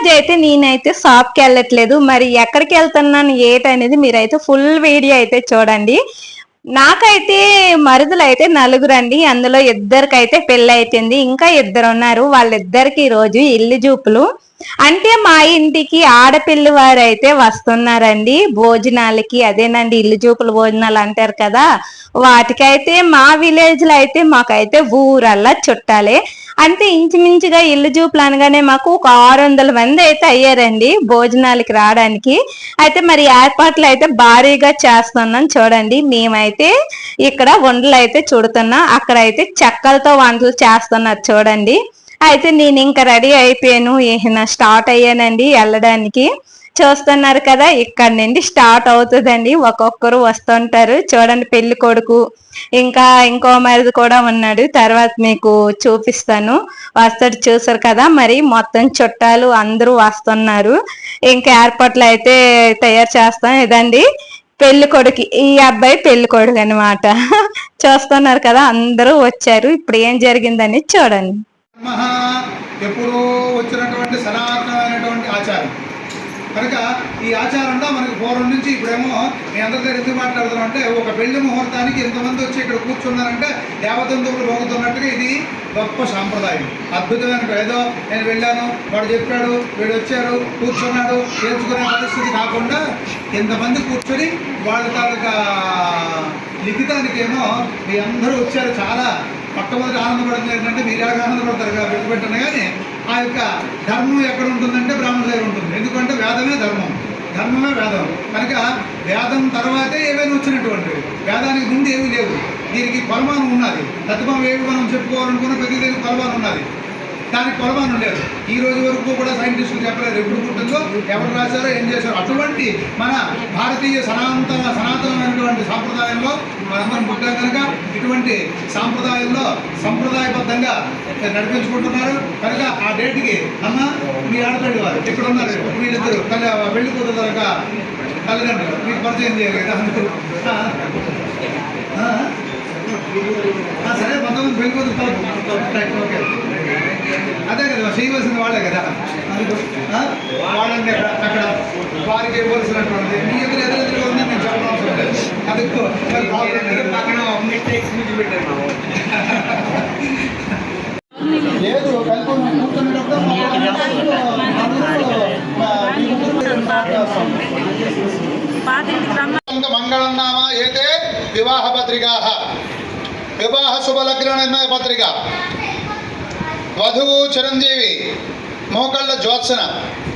రోజు అయితే నేనైతే షాప్కి వెళ్ళట్లేదు. మరి ఎక్కడికి వెళ్తున్నాను ఏటనేది మీరైతే ఫుల్ వీడియో అయితే చూడండి. నాకైతే మరుదులు అయితే నలుగురండి. అందులో ఇద్దరికైతే పెళ్ళి అయిపోయింది, ఇంకా ఇద్దరు ఉన్నారు. వాళ్ళిద్దరికి ఈ రోజు ఇల్లు చూపులు. అంటే మా ఇంటికి ఆడపిల్లి వారు అయితే వస్తున్నారండి భోజనాలకి. అదేనండి ఇల్లు చూపులు భోజనాలు అంటారు కదా, వాటికైతే మా విలేజ్ లో అయితే మాకైతే ఊరల్లా చుట్టాలే. అంటే ఇంచుమించుగా ఇల్లు చూపులు అనగానే మాకు ఒక 600 మంది అయితే అయ్యారండి భోజనాలకి రావడానికి. అయితే మరి ఏర్పాట్లు అయితే భారీగా చేస్తున్నాం చూడండి. మేమైతే ఇక్కడ వంటలు అయితే చుడుతున్నాం, అక్కడ అయితే చెక్కలతో వంటలు చేస్తున్నారు చూడండి. అయితే నేను ఇంకా రెడీ అయిపోయాను, స్టార్ట్ అయ్యానండి వెళ్ళడానికి. చూస్తున్నారు కదా, ఇక్కడ నుండి స్టార్ట్ అవుతుందండి. ఒక్కొక్కరు వస్తుంటారు చూడండి. పెళ్లి కొడుకు ఇంకా ఇంకో మరిది కూడా ఉన్నాడు, తర్వాత మీకు చూపిస్తాను. వస్తాడు, చూసారు కదా. మరి మొత్తం చుట్టాలు అందరూ వస్తున్నారు. ఇంకా ఏర్పాట్లు అయితే తయారు చేస్తాం. ఇదండి పెళ్లి కొడుకు, ఈ అబ్బాయి పెళ్లి కొడుకు అనమాట. చూస్తున్నారు కదా, అందరూ వచ్చారు. ఇప్పుడు ఏం జరిగిందని చూడండి. ఎప్పుడూ వచ్చినటువంటి సనాతనమైనటువంటి ఆచారం కనుక ఈ ఆచారంలో మనకి పూర్వం నుంచి ఇప్పుడేమో నేను అందరితో ఎందుకు మాట్లాడుతున్నాం అంటే, ఒక పెళ్లి ముహూర్తానికి ఎంతమంది వచ్చి ఇక్కడ కూర్చున్నారంటే దేవతంతువులు మోగుతున్నట్టుగా ఇది గొప్ప సాంప్రదాయం, అద్భుతమైన. ఏదో నేను వెళ్ళాను, వాడు చెప్పాడు, వీడు వచ్చారు, కూర్చున్నాడు, చేర్చుకునే పరిస్థితి కాకుండా ఎంతమంది కూర్చొని వాళ్ళ తాలూకా లిఖితానికేమో మీ అందరూ వచ్చారు. చాలా మొట్టమొదటి ఆనందపడుతుంది ఏంటంటే, మీరు ఎలాగ ఆనందపడతారు కదా పెట్టుబెట్టాను. కానీ ఆ యొక్క ధర్మం ఎక్కడ ఉంటుందంటే బ్రాహ్మణ దగ్గర ఉంటుంది. ఎందుకంటే వేదమే ధర్మం, ధర్మమే వేదం. కనుక వేదం తర్వాతే ఏవైనా వచ్చినటువంటివి, వేదానికి ముందు ఏమీ లేవు. దీనికి కొలమానం ఉన్నది. తత్వం ఏవి మనం చెప్పుకోవాలనుకున్న ప్రతి దీనికి కొలమానం ఉన్నది, దానికి కొలమానం లేదు. ఈ రోజు వరకు కూడా సైంటిస్టులు చెప్పలేదు ఎప్పుడు పుట్టిందో, ఎవరు రాశారో, ఏం చేశారో. అటువంటి మన భారతీయ సనాతనమైనటువంటి సాంప్రదాయంలో మనందరం పుట్టాం కనుక ఇటువంటి సాంప్రదాయంలో సంప్రదాయబద్ధంగా నడిపించుకుంటున్నారు. కనుక ఆ డేట్కి అమ్మ మీ ఆడపల్లి వారు ఇక్కడ ఉన్నారు, వీళ్ళిద్దరు పెళ్లి కూతురు తల్లిదండ్రులు మీకు పరిచయం చేయాలి కదా. సరే, మొత్తం పెళ్లి కూతురు ఓకే, అదే కదా చేయవలసిన వాళ్ళే కదా. వాళ్ళంటే అక్కడ వారికి ఇవ్వాల్సినటువంటిది మీ ఎదురుగా ఉందని నేను చెప్పడం అవసరం లేదు. అది పక్కన లేదు కూర్చునేటప్పుడు మంగళనామ ఏతే వివాహ పత్రికా, వివాహ శుభలగ్న నిర్ణయ పత్రిక, వధువు చిరంజీవి, మోకళ్ళ జ్యోత్సన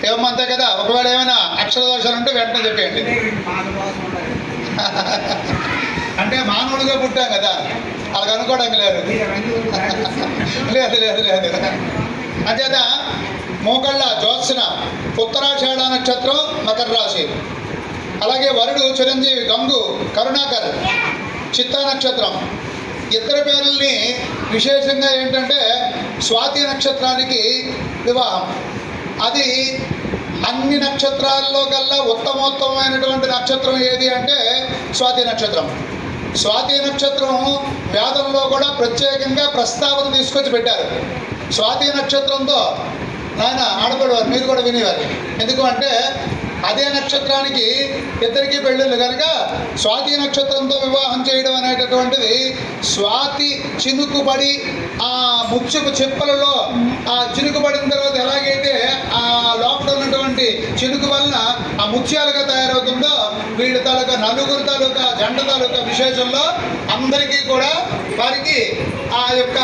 ఏమంతే కదా. ఒకవేళ ఏమైనా అక్షర దోషాలు ఉంటే వెంటనే చెప్పేయండి. అంటే మానవుడిగా పుట్టాం కదా, అలాగ అనుకోవడం లేదు. లేదు లేదు లేదు అంచేత మోకళ్ళ జ్యోత్సన, ఉత్తరాషాఢ నక్షత్రం, మకర రాశి. అలాగే వరుడు చిరంజీవి, గంగు కరుణాకర్, చిత్తా నక్షత్రం. ఇద్దరు పేర్లని విశేషంగా ఏంటంటే స్వాతి నక్షత్రానికి వివాహం. అది అన్ని నక్షత్రాల్లో కల్లా ఉత్తమోత్తమైనటువంటి నక్షత్రం ఏది అంటే స్వాతి నక్షత్రం. స్వాతి నక్షత్రం వేదంలో కూడా ప్రత్యేకంగా ప్రస్తావన తీసుకొచ్చి పెట్టారు. స్వాతి నక్షత్రంతో ఆయన ఆడపడేవారు, మీరు కూడా వినేవారు. ఎందుకు అంటే అదే నక్షత్రానికి ఇద్దరికీ పెళ్ళిళ్ళు కనుక స్వాతి నక్షత్రంతో వివాహం చేయడం అనేటటువంటిది, స్వాతి చినుకుబడి ఆ ముత్యపు చెప్పులలో ఆ చినుకుబడిన తర్వాత ఎలాగైతే ఆ లోపల ఉన్నటువంటి చినుకు వలన ఆ ముత్యాలుగా తయారవుతుందో, వీళ్ళ తాలూకా నలుగురు తాలూకా జంట తాలూకా విశేషంలో అందరికీ కూడా వారికి ఆ యొక్క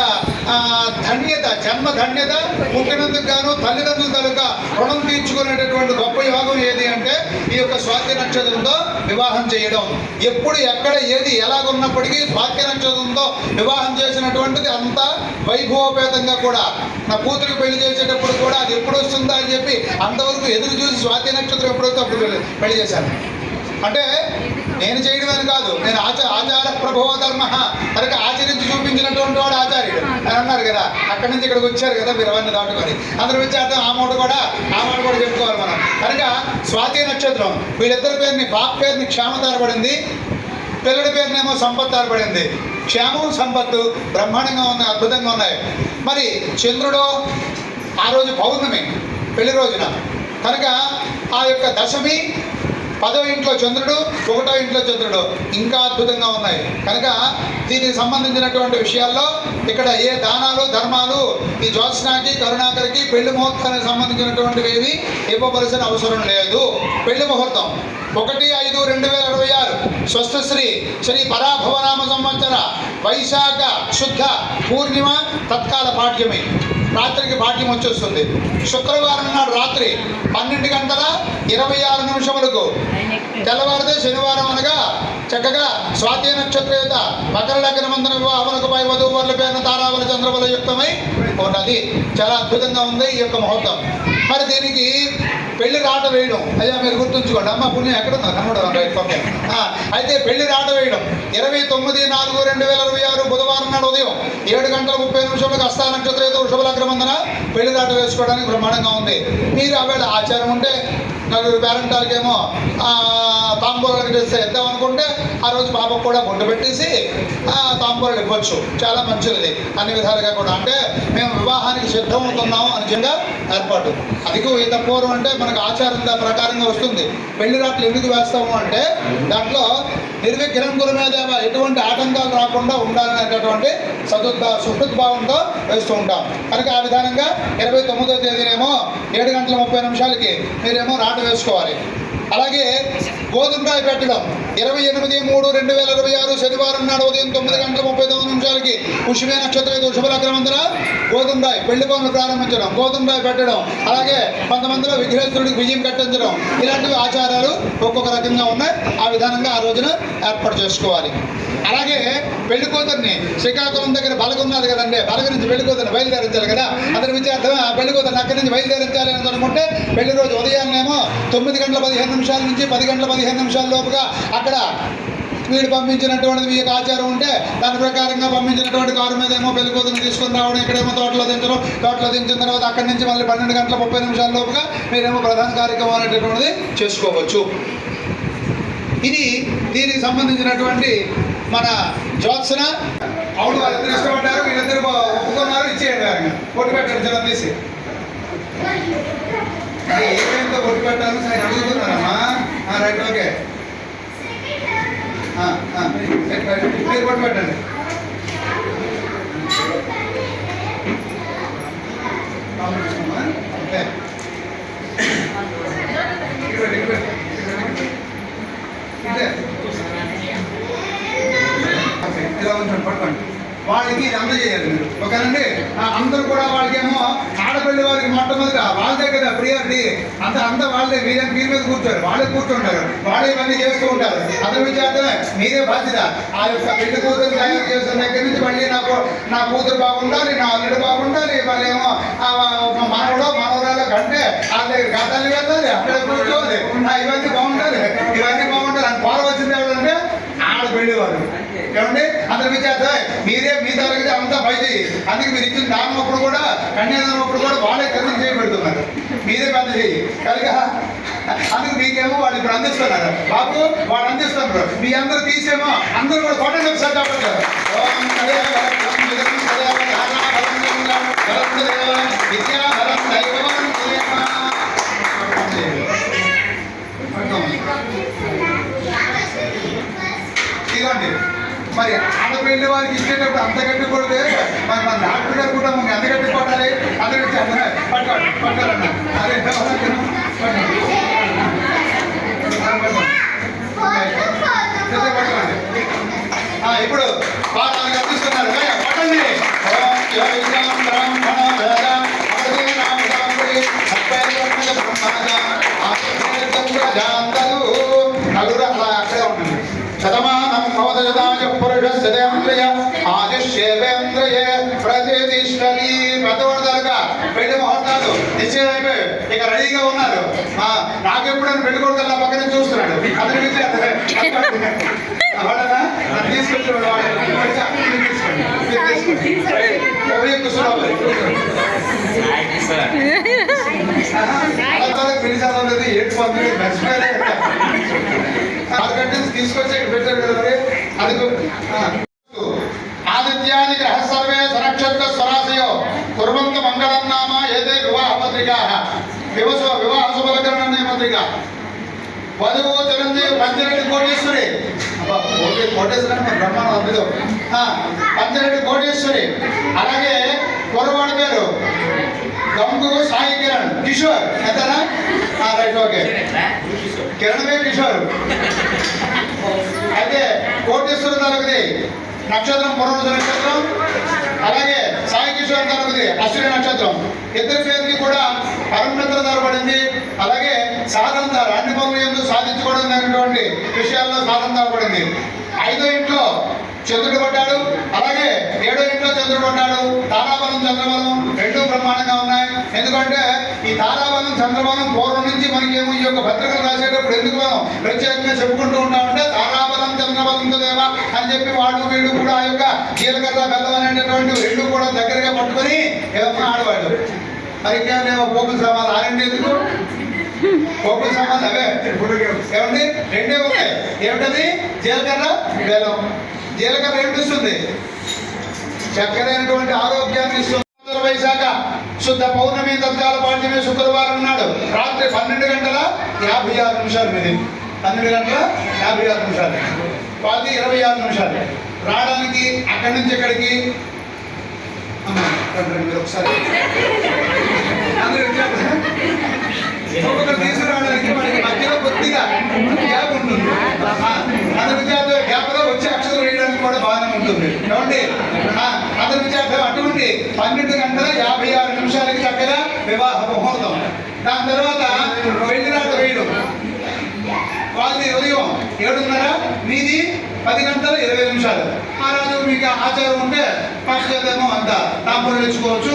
ధన్యత, జన్మ ధన్యత, పుట్టినందుకు గాను తల్లిదండ్రుల తాలూకా రుణం తీర్చుకునేటటువంటి గొప్ప యోగం ఏది అంటే ఈ యొక్క స్వాతి నక్షత్రంతో వివాహం చేయడం. ఎప్పుడు ఎక్కడ ఏది ఎలాగున్నప్పటికీ స్వాతి నక్షత్రంతో వివాహం చేసినటువంటిది అంతా వైభవపేతంగా కూడా. నా కూతురికి పెళ్లి చేసేటప్పుడు కూడా అది ఎప్పుడు వస్తుందా అని చెప్పి అంతవరకు ఎదురు చూసి స్వాతి నక్షత్రం ఎప్పుడైతే అప్పుడు పెళ్లి చేశాను. అంటే నేను చేయడం అని కాదు, నేను ఆచార ప్రభో ధర్మ కనుక ఆచరించి చూపించినటువంటి వాడు ఆచార్యుడు అని అన్నారు కదా. అక్కడి నుంచి ఇక్కడికి వచ్చారు కదా మీరు అవన్నీ దాటుకొని. అందరూ వచ్చాక ఆ మాట కూడా చెప్పుకోవాలి మనం. కనుక స్వాతి నక్షత్రం వీళ్ళిద్దరి పేరుని, బాప్ పేరుని క్షేమత ఏర్పడింది, పిల్లడి పేరునేమో సంపత్తు ఏర్పడింది. క్షేమం సంపత్తు బ్రహ్మాండంగా ఉన్నాయి, అద్భుతంగా ఉన్నాయి. మరి చంద్రుడు ఆ రోజు పౌర్ణమి, పెళ్లి రోజున కనుక ఆ యొక్క దశమి 10వ ఇంట్లో చంద్రుడు, 1వ ఇంట్లో చంద్రుడు ఇంకా అద్భుతంగా ఉన్నాయి. కనుక దీనికి సంబంధించినటువంటి విషయాల్లో ఇక్కడ ఏ దానాలు ధర్మాలు ఈ జ్యోత్స్నాకి కరుణాకరికి పెళ్లి ముహూర్తానికి సంబంధించినటువంటివి ఏవి ఇవ్వవలసిన అవసరం లేదు. పెళ్లి ముహూర్తం 1/5/2026 స్వస్థశ్రీ శ్రీ పరాభవనామ సంవత్సర వైశాఖ శుద్ధ పూర్ణిమ తత్కాల పాఠ్యమి, రాత్రికి పాఠ్యం వచ్చేస్తుంది. శుక్రవారం నాడు రాత్రి 12:26 తెల్లవారితే శనివారం అనగా చక్కగా స్వాతి నక్షత్రయుత మకర లగ్న మందన వివాహములకు పై వధువుల పేరున తారావళి చంద్రబల యుక్తమై ఉన్నది. చాలా అద్భుతంగా ఉంది ఈ యొక్క ముహూర్తం. మరి దీనికి పెళ్లి రాట వేయడం, అయ్యా మీరు గుర్తుంచుకోండి, అమ్మ పుణ్యం ఎక్కడుందో కనబడదాం, రైట్ ఓకే. అయితే పెళ్లి రాట వేయడం 29/4/2026 బుధవారం నాడు ఉదయం 7:30 హస్త నక్షత్రయుత వృషభ లగ్న మందన పెళ్లి రాట వేసుకోవడానికి బ్రహ్మాండంగా ఉంది. మీరు ఆవేళ ఆచారం ఉంటే నలుగురు పేరెంటాలకేమో తాంబూలాలకు చేస్తే ఇద్దాం అనుకుంటే ఆ రోజు పాపకు కూడా బొట్టు పెట్టేసి తాంబూలాలు ఇవ్వచ్చు. చాలా మంచిది అన్ని విధాలుగా కూడా. అంటే మేము వివాహానికి సిద్ధమవుతున్నాము అని చిన్న ఏర్పాటు. అదికు ఇంత పూర్వం అంటే మనకు ఆచారం ప్రకారంగా వస్తుంది. పెళ్లి రాట్లు ఎందుకు వేస్తాము అంటే దాంట్లో నిర్విఘ్నం గురుమేదేవ ఎటువంటి ఆటంకాలు రాకుండా ఉండాలనేటటువంటి సుహృద్భావంతో వేస్తూ ఉంటాం. కనుక ఆ విధానంగా 29వ తేదీనేమో 7:30 మీరేమో రాట వేసుకోవాలి. అలాగే గోధుమ రాయి పెట్టడం 28/3/2026 శనివారం నాడు ఉదయం 9:39 పుష్యమే నక్షత్ర వృషభ లగ్న మందన గోధుమ రాయి పెళ్లి పనులు ప్రారంభించడం, గోధుమ రాయి పెట్టడం, అలాగే కొంతమందిలో విఘ్నేశ్వరుడికి విజయం కట్టించడం, ఇలాంటివి ఆచారాలు ఒక్కొక్క రకంగా ఉన్నాయి. ఆ విధానంగా ఆ రోజున ఏర్పాటు చేసుకోవాలి. అలాగే పెళ్లి కూతుర్ని శ్రీకాకుళం దగ్గర బలగ ఉన్నది కదండి, బలగ నుంచి పెళ్లి కూతుర్ని బయలుదేరించాలి కదా. అందరి విద్యార్థి పెళ్లి కూతుర్ని అక్కడి నుంచి బయలుదేరించాలి అని అనుకుంటే పెళ్లి రోజు ఉదయాన్నేమో 9:15 నుంచి 10:15 లోపుగా అక్కడ వీడు పంపించినటువంటిది మీ యొక్క ఆచారం ఉంటే దాని ప్రకారంగా పంపించినటువంటి కారు మీద ఏమో పెళ్లి కూతురుని తీసుకొని రావడం, ఇక్కడేమో తోటలో దించడం, తోటలో దించిన తర్వాత అక్కడి నుంచి మళ్ళీ 12:30 లోపుగా మీరేమో ప్రధాన కార్యక్రమం అనేటటువంటిది చేసుకోవచ్చు. ఇది దీనికి సంబంధించినటువంటి మన జ్యోత్సన. అవును, వాళ్ళిద్దరు ఇష్టపడ్డారు, వీళ్ళిద్దరు ఒప్పుకున్నారు, ఇచ్చేయండి వారిని పొట్టు పెట్టండి జనం తీసి. ఏమేంతో పొట్టు పెట్టాలని నేను అడుగుతున్నానమ్మా. రైట్ ఓకే, మీరు పొట్టు పెట్టండి. ఇలా ఉంచండి, పట్టుకోండి. వాళ్ళకి ఇది అందజేయాలి మీరు, ఓకేనండి. అందరూ కూడా వాళ్ళకేమో ఆడపిల్లి వారికి మొట్టమొదట వాళ్ళదే కదా ప్రియారిటీ, అంతా వాళ్ళే. వీరి మీద కూర్చోరు, వాళ్ళే కూర్చుంటారు, వాళ్ళే ఇవన్నీ చేస్తూ ఉంటారు. అతని విచారమే మీదే బాధ్యత. ఆ యొక్క పెళ్లి కూతురు తయారు చేసిన దగ్గర నుంచి మళ్ళీ నా కూతురు బాగుండాలి, నా అల్లుడు బాగుండాలి, మళ్ళీ ఏమో మనవడో మనవరాలో కంటే వాళ్ళ దగ్గర గతాలు వెళ్ళాలి, అక్కడే కూర్చోవాలి, ఇవన్నీ బాగుండాలి అని కోరవలసింది ఎవరంటే ఆడపెళ్ళేవారు. ఏమండి అతని విచారమే మీరే మీ తరగతి అంతా బయట. అందుకే మీరు ఇచ్చిన దానం అప్పుడు కూడా కన్యాదానం అప్పుడు కూడా వాళ్ళే ఖర్చు చేయబెడుతున్నారు, మీరే పెద్ద చేయి కనుక. అందుకు మీకేమో వాళ్ళు ఇప్పుడు అందిస్తున్నారు, బాబు వాళ్ళు అందిస్తున్నారు, మీ అందరూ తీసేమో అందరూ కూడా కొట్టండి ఒకసారి చెప్పట్లేదు. ఇదిగోండి, మరి ఆడపిల్లి వారికి ఇచ్చేటప్పుడు అంత గట్టి కొడితే మరి మన డాక్టర్ గారు కూడా మమ్మల్ని ఎంత గట్టి కొట్టాలి. అందరికీ పట్టాలన్న అదే ఇప్పుడు పాఠాలు అందిస్తున్నారు, పట్టండి. నలుగురు అలా అక్కడే ఉంటుంది. శతమానం భవదయదాయ పురుషేంద్రియ ఆదిశ్యేంద్రియే ప్రతిష్టలి. పెద్దవాళ్ళగా పెళ్లి ముహూర్తాలు నిశ్చయం అయిపోయి ఇక రెడీగా ఉన్నారు. నాకెప్పుడైనా పెళ్లి కొడుకు పక్కన చూస్తున్నాడు, అతని నుంచి తీసుకొచ్చి పెట్టారు కదా మరి. అది ఆదిత్యాని గ్రహ సర్వే సనక్షత్ర స్వరాశయో కుర్వంత మంగళం నామ ఏదే వివాహ పత్రికా వివాహ శుభ మాత్రిక. వధువు చిరంజీవి పంచరెడ్డి కోటేశ్వరి. కోటేశ్వరి అంటే బ్రహ్మాండం అద్భుతం. పంచరెడ్డి కోటేశ్వరి. అలాగే కుర్రవాడి పేరు గంగు సాయి కిరణ్ కిషోర్. ఎంతనా? Right, okay. కిరణ్ కిషోర్. అయితే కోటేశ్వర తరగతి నక్షత్రం పునరుజ నక్షత్రం. అలాగే సాయి కిషోర్ తరగతి అశ్విని నక్షత్రం. ఇద్దరి పేరుకి కూడా పరమమిత్ర ధరపడింది. అలాగే సాధన ధర అన్ని పనులు ఎందుకు సాధించుకోవడం అనేటువంటి విషయాల్లో సాధన ధరపడింది. 5వ ఇంట్లో చంద్రుడు పడ్డాడు. అలాగే 7వ ఇంట్లో చంద్రుడు పడ్డాడు. తారాబలం చంద్రబలం రెండూ బ్రహ్మాండంగా ఉన్నాయి. ఎందుకంటే ఈ తారాబలం చంద్రబలం పూర్వం నుంచి మనకేమో ఈ యొక్క పత్రికలు రాసేటప్పుడు ఎందుకు మనం ప్రత్యేకంగా చెప్పుకుంటూ ఉంటామంటే తారాబలం చంద్రబలంతో దేవా అని చెప్పి వాడు వీడు కూడా ఆ యొక్క జీలకర్ర బెల్లం అనేటటువంటి రెండు కూడా దగ్గరగా పట్టుకొని ఏమన్నా ఆడవాళ్ళు. మరి ఇంకేమో పోపుల సమాలు ఆరండి ఎందుకు పోపుల సమాలు అవే ఏమండి రెండే ఉన్నాయి. ఏమిటది? జీలకర్ర బెల్లం. జీలకర్ర ఏమిటిస్తుంది? చక్కరైనటువంటి ఆరోగ్యాన్ని ఇస్తుంది. వైశాఖ శుద్ధ పౌర్ణమి తత్కాల పాఠ్యమే శుక్రవారం నాడు రాత్రి 12:56 మీది 12:56 26 రావడానికి అక్కడి నుంచి ఇక్కడికి మీరు ఒకసారి తీసుకురావడానికి మనకి మధ్యలో కొద్దిగా గ్యాప్ ఉంటుంది. అందరి విద్యార్థులు గ్యాప్ లో వచ్చి అక్షరం వేయడానికి కూడా బాగానే ఉంటుంది. ఏమండి? అందరి విద్యార్థులు అటువంటి 12:56 చక్కగా వివాహ ముహూర్తం. దాని తర్వాత పెళ్లిరాట వేయడం. వాళ్ళది ఉదయం 7:30, మీది 10:20. ఆ రోజు మీకు ఆచారం ఉంటే ఫస్ట్ చేద్దామో అంతా తాంబూలు తెచ్చుకోవచ్చు.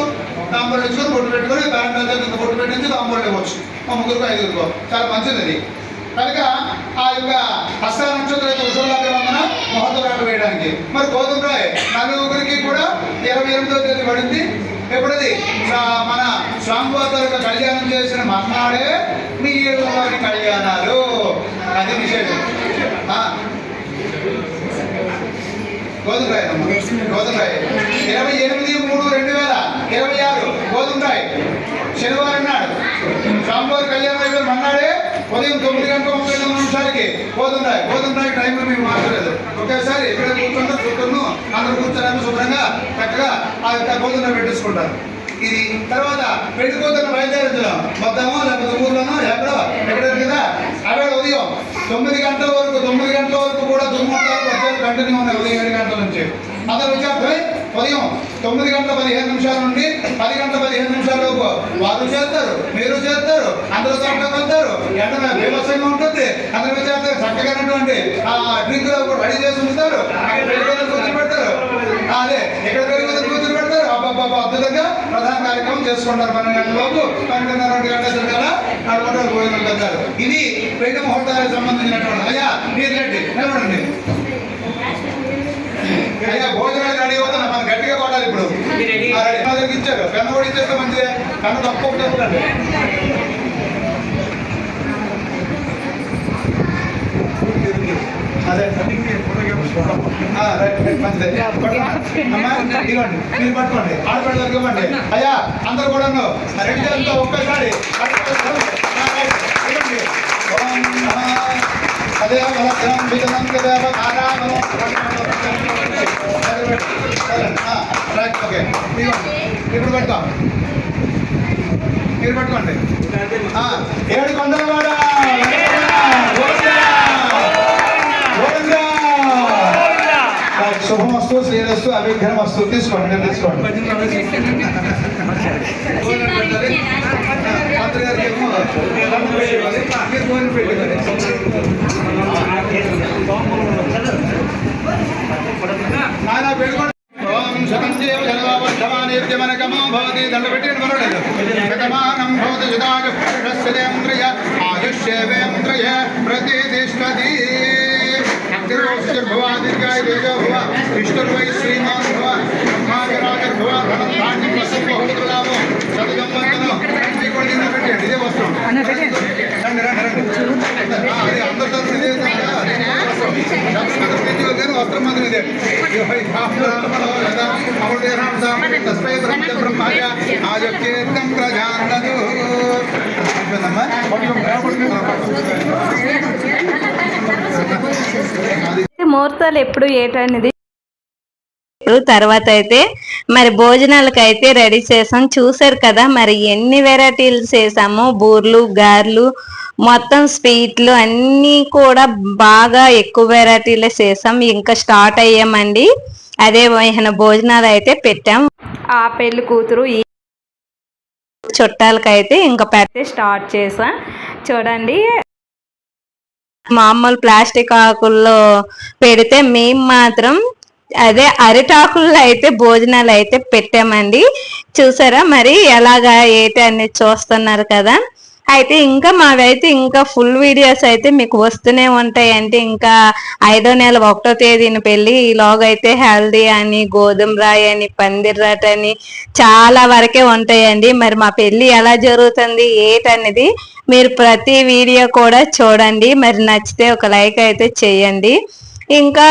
తాంబూలు తెచ్చుకొని బొట్టు పెట్టుకొని బ్యాంక్ బొట్టు పెట్టించి తాంబూలు ఇవ్వచ్చు. 3 5 చాలా మంచిది అది. కనుక ఆ యొక్క హస్త నక్షత్ర ఉత్సవాల వందన మహోత్సవాలు వేయడానికి మరి గోధుమ రాయ్ నలుగురికి కూడా 28వ తేదీ పడింది. ఎప్పుడది? మన స్వామివారి యొక్క కళ్యాణం చేసిన మర్నాడే మీ 7 కళ్యాణాలు. అది విశేషం. గోధుమ రాయ్ 28/3/2026 గోధుమ రాయ్ శనివారం నాడు స్వామివారి కళ్యాణం అయిపోయిన మన్నాడే ఉదయం 9:39 గోధుమ రాయ్ టైంలో మేము మార్చలేదు. ఒకేసారి ఇక్కడ కూర్చున్నాం అందరూ కూర్చోడానికి శుభ్రంగా చక్కగా ఆ యొక్క గోధుమ రాయ్ పెట్టేసుకుంటారు. ఇది తర్వాత పెళ్లి కూతురు బయలుదేరించడం మొత్తమో లేకపోతే ఊర్లోనో ఎక్కడో కదా అక్కడ ఉదయం 9 గంటల వరకు కూడా దుర్ముహూర్తాలు వచ్చేది కంటిన్యూ ఉన్నాయి. ఉదయం 7 గంటల నుంచి అందరూ విద్యార్థులు ఉదయం 9:15 నుండి 10:15 లోపు వారు చేస్తారు, మీరు చేస్తారు, అందరూ చక్కగా వెళ్తారు. ఎండ బీభత్సంగా ఉంటుంది. అందరూ విద్యార్థులు చక్కగానటువంటి డ్రింకులు రెడీ చేసి ఉంచుతారు. కూర్చుని పెడతారు. అదే ఇక్కడ పెరుగుదల కూర్చుని పెడతారు. అద్భుతంగా ప్రధాన కార్యక్రమం చేసుకుంటారు. 12 గంటల లోపు 12:30 గంటల కల్లా నడుకుంటారు, భోజనం పెడతారు. ఇది పెళ్లి ముహూర్తాలకు సంబంధించినటువంటి. అయ్యా మీరు రండి, నిలబడండి. అయ్యా భోజనాలు రెడీ అవుతున్నా, మనం గట్టిగా కొట్టాలి. ఇప్పుడు దగ్గరికి ఇచ్చారు. కన్ను కూడా ఇచ్చేస్తే మంచిదే. కన్ను తక్కువ ఉంటుందండి. అదే మంచిదే. అమ్మా ఇవ్వండి, మీరు పట్టుకోండి. ఆడపిల్లలకు ఇవ్వండి. అయ్యా అందరూ కూడా రెడ్డి ఒక్కసారి అదే ఓకే ఇప్పుడు పట్టుకో, మీరు పట్టుకోండి. 7 కొండలవాడ శుభమస్తు, శ్రీరస్తు, అభిఘ్నమస్తు. తీసుకోండి, తీసుకోండి. మంత్రి గారికి ఏమో మీరు ఫోన్ పెట్టుకోండి. నాయన పెట్టుకోండి. ఓం శతంజీవ జనవావర్ధమానేర్జమనకమో భవతి. దండ పెట్టి మనలేదు. శతమానం భవతి శతాయుః ఆయుష్యేవేంద్రియ ప్రతిష్ఠతి. భవాదిర్గాయ దేజో భవ విష్ణుర్వై శ్రీమాన్ భవ బ్రహ్మాజరాజర్భవ ధనంధాన్యం వసంబహులాభో శతకం వందనం. పెట్టండి, ఇదే వస్త్రం. రండి అందరి తరఫున ఇదే వస్త్రం మాత్రం ఇదే. తస్మై బ్రహ్మాయ ఆయుక్తం ప్రజాండదు. ముహూర్తాలు ఎప్పుడు ఏటనేది తర్వాత అయితే మరి భోజనాలకు అయితే రెడీ చేసాం. చూసారు కదా మరి ఎన్ని వెరైటీలు చేసాము, బూర్లు, గారెలు, మొత్తం స్వీట్లు అన్నీ కూడా బాగా ఎక్కువ వెరైటీలే చేసాం. ఇంకా స్టార్ట్ అయ్యామండి. అదే భోజనాలు అయితే పెట్టాం. ఆ పెళ్లి కూతురు ఈ చుట్టాలకైతే ఇంకా పెట్టి స్టార్ట్ చేసా. చూడండి మామూలు ప్లాస్టిక్ ఆకుల్లో పెడితే మేము మాత్రం అదే అరిటాకుల్లో అయితే భోజనాలు అయితే పెట్టామండి. చూసారా మరి ఎలాగా ఏంటి అనేది చూస్తున్నారు కదా. అయితే ఇంకా మావైతే ఇంకా ఫుల్ వీడియోస్ అయితే మీకు వస్తూనే ఉంటాయి. అంటే ఇంకా 5వ నెల 1వ తేదీన పెళ్లి, ఈలోగా అయితే హల్దీ అని, గోధుమ రాయి అని, పందిర్రాట్ అని చాలా వరకే ఉంటాయండి. మరి మా పెళ్లి ఎలా జరుగుతుంది ఏటనేది మీరు ప్రతి వీడియో కూడా చూడండి. మరి నచ్చితే ఒక లైక్ అయితే చేయండి. ఇంకా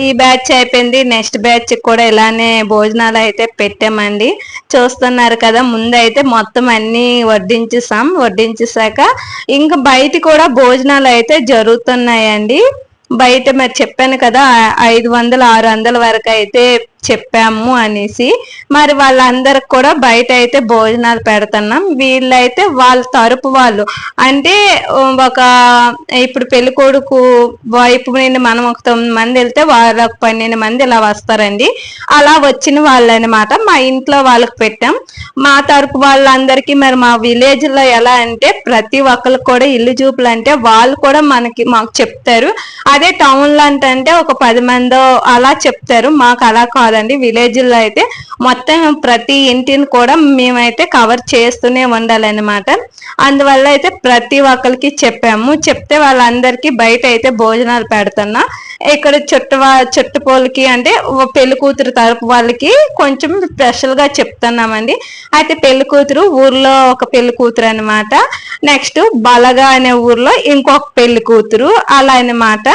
ఈ బ్యాచ్ అయిపోయింది. నెక్స్ట్ బ్యాచ్ కూడా ఇలానే భోజనాలు అయితే పెట్టామండి. చూస్తున్నారు కదా. ముందైతే మొత్తం అన్ని వడ్డించేసాక ఇంకా బయట కూడా భోజనాలు అయితే జరుగుతున్నాయండి. బయట మరి చెప్పాను కదా 500 600 వరకు అయితే చెప్పాము అనేసి. మరి వాళ్ళందరికి కూడా బయట అయితే భోజనాలు పెడుతున్నాం. వీళ్ళైతే వాళ్ళ తరపు వాళ్ళు అంటే ఒక ఇప్పుడు పెళ్లి కొడుకు వైపు నుండి మనం ఒక 9 మంది వెళ్తే వాళ్ళకి 12 మంది ఇలా వస్తారండి. అలా వచ్చిన వాళ్ళు అనమాట. మా ఇంట్లో వాళ్ళకి పెట్టాం. మా తరపు వాళ్ళందరికీ మరి మా విలేజ్ లో ఎలా అంటే ప్రతి ఒక్కరికి కూడా ఇల్లు చూపులు అంటే వాళ్ళు కూడా మాకు చెప్తారు. అదే టౌన్ లో అంటే ఒక 10 మందో అలా చెప్తారు. మాకు అలా కాదండి. విలేజ్ లో అయితే మొత్తం ప్రతి ఇంటిని కూడా మేమైతే కవర్ చేస్తూనే ఉండాలన్నమాట. అందువల్ల అయితే ప్రతి ఒక్కరికి చెప్పాము. చెప్తే వాళ్ళందరికీ బయట అయితే భోజనాలు పెడుతున్నా. ఇక్కడ చుట్టుపోలకి అంటే పెళ్లి కూతురు తరపు వాళ్ళకి కొంచెం స్పెషల్ గా చెప్తున్నామండి. అయితే పెళ్లి కూతురు ఊర్లో ఒక పెళ్లి కూతురు అనమాట. నెక్స్ట్ బలగా అనే ఊర్లో ఇంకొక పెళ్లి కూతురు అలా అనమాట.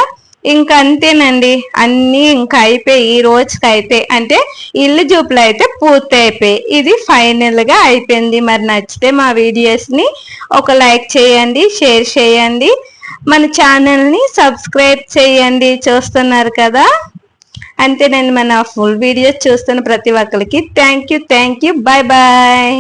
ఇంకా అంతేనండి. అన్నీ ఇంకా అయిపోయి ఈ రోజుకైతే అంటే ఇల్లు చూపులు అయితే పూర్తి అయిపోయి ఇది ఫైనల్ గా అయిపోయింది. మరి నచ్చితే మా వీడియోస్ ని ఒక లైక్ చేయండి, షేర్ చేయండి, మన ఛానల్ ని సబ్స్క్రైబ్ చేయండి. చూస్తున్నారు కదా. అంతేనండి. మన ఫుల్ వీడియోస్ చూస్తున్న ప్రతి ఒక్కరికి థ్యాంక్ యూ. Bye bye.